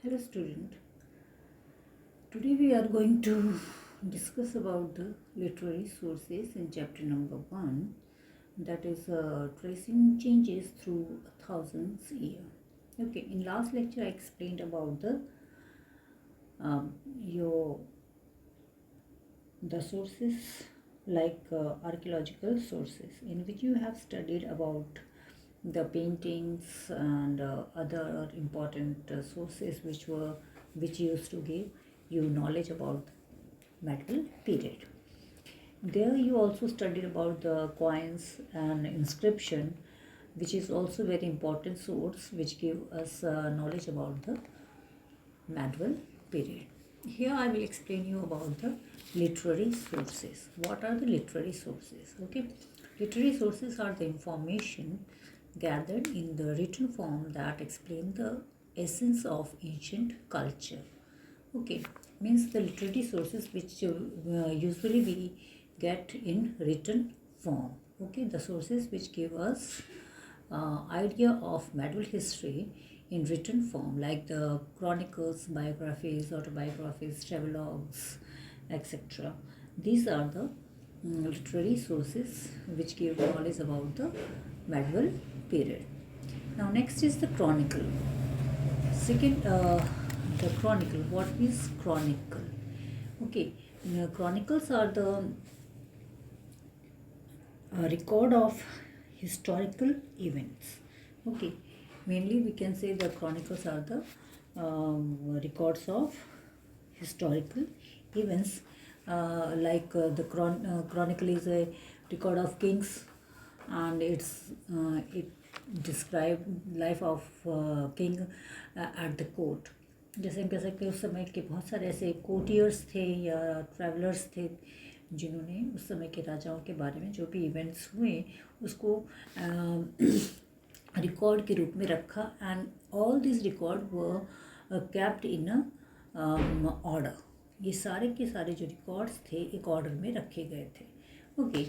Hello student, today we are going to discuss about the literary sources in chapter number 1, that is tracing changes through thousands year. Okay, in last lecture I explained about your the sources like archaeological sources in which you have studied about the paintings and other important sources which used to give you knowledge about medieval period. There you also studied about the coins and inscription, which is also very important source which give us knowledge about the medieval period. Here I will explain you about the literary sources. What are the literary sources? Okay, literary sources are the information gathered in the written form that explain the essence of ancient culture. Okay, means the literary sources which usually we get in written form. Okay, the sources which give us idea of medieval history in written form, like the chronicles, biographies, autobiographies, travelogues, etc. These are the literary sources which give knowledge about the medieval period. Now next is the chronicle. Second, the chronicle. What is chronicle? Okay, chronicles are the record of historical events. Okay, mainly we can say the chronicles are the records of historical events. Chronicle is a record of kings, and it describe life of king at the court. जैसे हम कह सकते हैं उस समय के बहुत सारे ऐसे कोटियर्स थे या ट्रैवलर्स थे जिन्होंने उस समय के राजाओं के बारे में जो भी इवेंट्स हुए उसको रिकॉर्ड के रूप में रखा, and all this record were kept in order. ये सारे के सारे जो रिकॉर्ड्स थे एक ऑर्डर में रखे गए थे. Okay,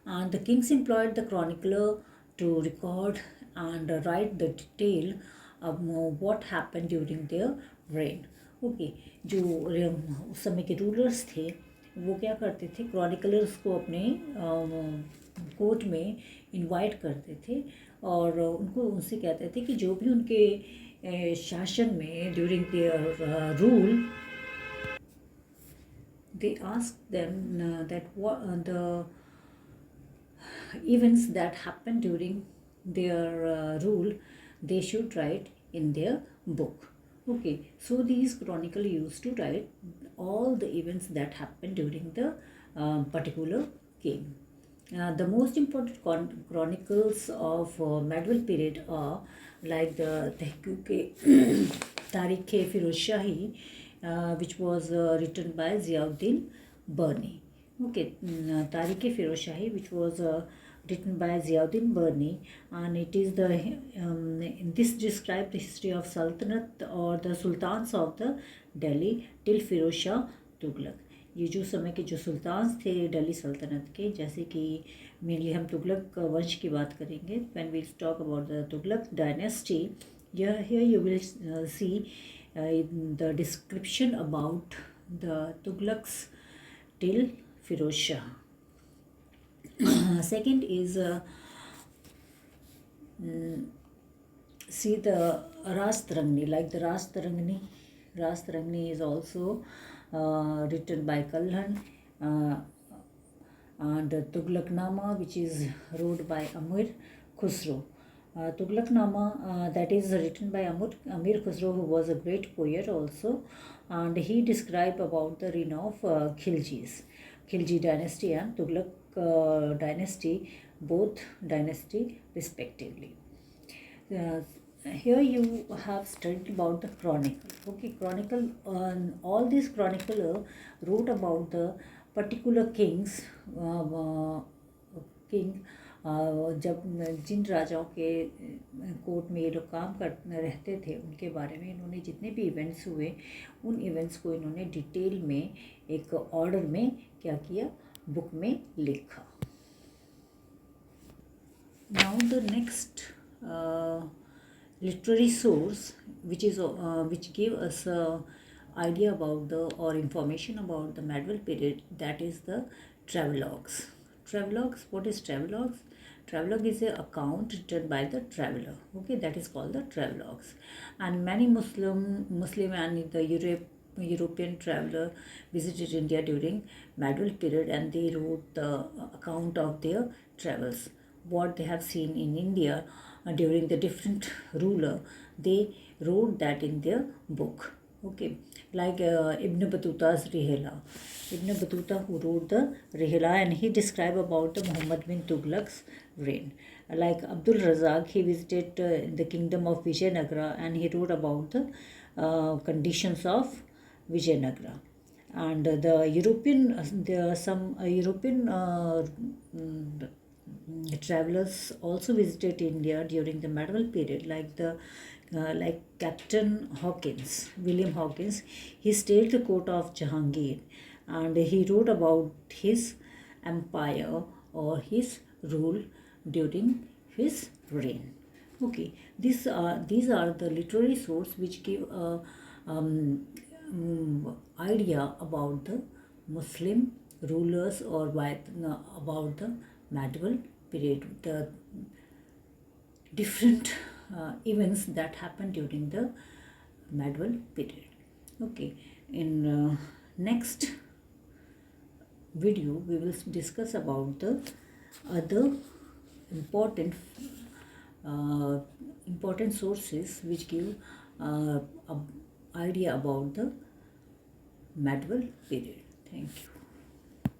the kings employed the chronicler to record and write the detail what happened during their reign. Okay, जो उस समय के रूलर्स थे वो क्या करते थे, क्रॉनिकलर्स को अपने कोर्ट में इनवाइट करते थे और उनको उनसे कहते थे कि जो भी उनके शासन में during their rule, they asked them that what the events that happened during their rule they should write in their book. Okay, so these chronicle used to write all the events that happened during the particular king. The most important chronicles of medieval period are like the Tarikh-e-Firoz Shahi, which was written by Ziauddin Burni. Okay, Tarikh-e-Firoz Shahi, which was written by Ziauddin Burni, and it is this describes the history of Sultanate or the Sultans of the Delhi till Firoz Shah Tughlaq. ये जो समय के जो sultans थे दिल्ली सल्तनत के, जैसे कि मेनली हम तुगलक वंश की बात करेंगे. When we talk about the Tughlaq dynasty, here you will see the description about the Tughlaqs till Firoz Shah. Second is see the Ras Tarangni, like the Ras Tarangni. Ras Tarangni is also written by Kalhan, and Tughlaqnama, which is wrote by Amir Khusro. Tughlaqnama, that is written by Amir Khusro, who was a great poet also, and he described about the reign of Khilji dynasty and Tughlaq dynasty, both dynasty respectively. Here you have studied about the chronicle. Okay, chronicle, all these chronicler wrote about the particular kings, king, जब जिन राजाओं के court में ये लोग काम कर रहते थे उनके बारे में इन्होंने जितने भी इवेंट्स हुए उन इवेंट्स को इन्होंने डिटेल में एक ऑर्डर में क्या किया, बुक में लिखा. Now the next literary source which give us a idea about the or information about the medieval period, that is the travelogues. Travelogues, what is travelogues? Travelogue is an account written by the traveler. Okay, that is called the travelogues. And many Muslim and the European traveler visited India during medieval period, and they wrote the account of their travels, what they have seen in India during the different ruler. They wrote that in their book. Okay, like Ibn Battuta's Rihla. Ibn Battuta, who wrote the Rihla, and he described about the Muhammad bin Tughlaq's reign. Like Abdul Razak, he visited the kingdom of Vijayanagara, and he wrote about the conditions of Vijayanagara. And the European, there are some European travelers also visited India during the medieval period, like the like Captain Hawkins, William Hawkins. He stayed the court of Jahangir, and he wrote about his empire or his rule during his reign. Okay, these are the literary source which give a idea about the Muslim rulers or about the medieval period, the different events that happened during the medieval period. Okay, in next video we will discuss about the other important important sources which give a idea about the medieval period. Thank you.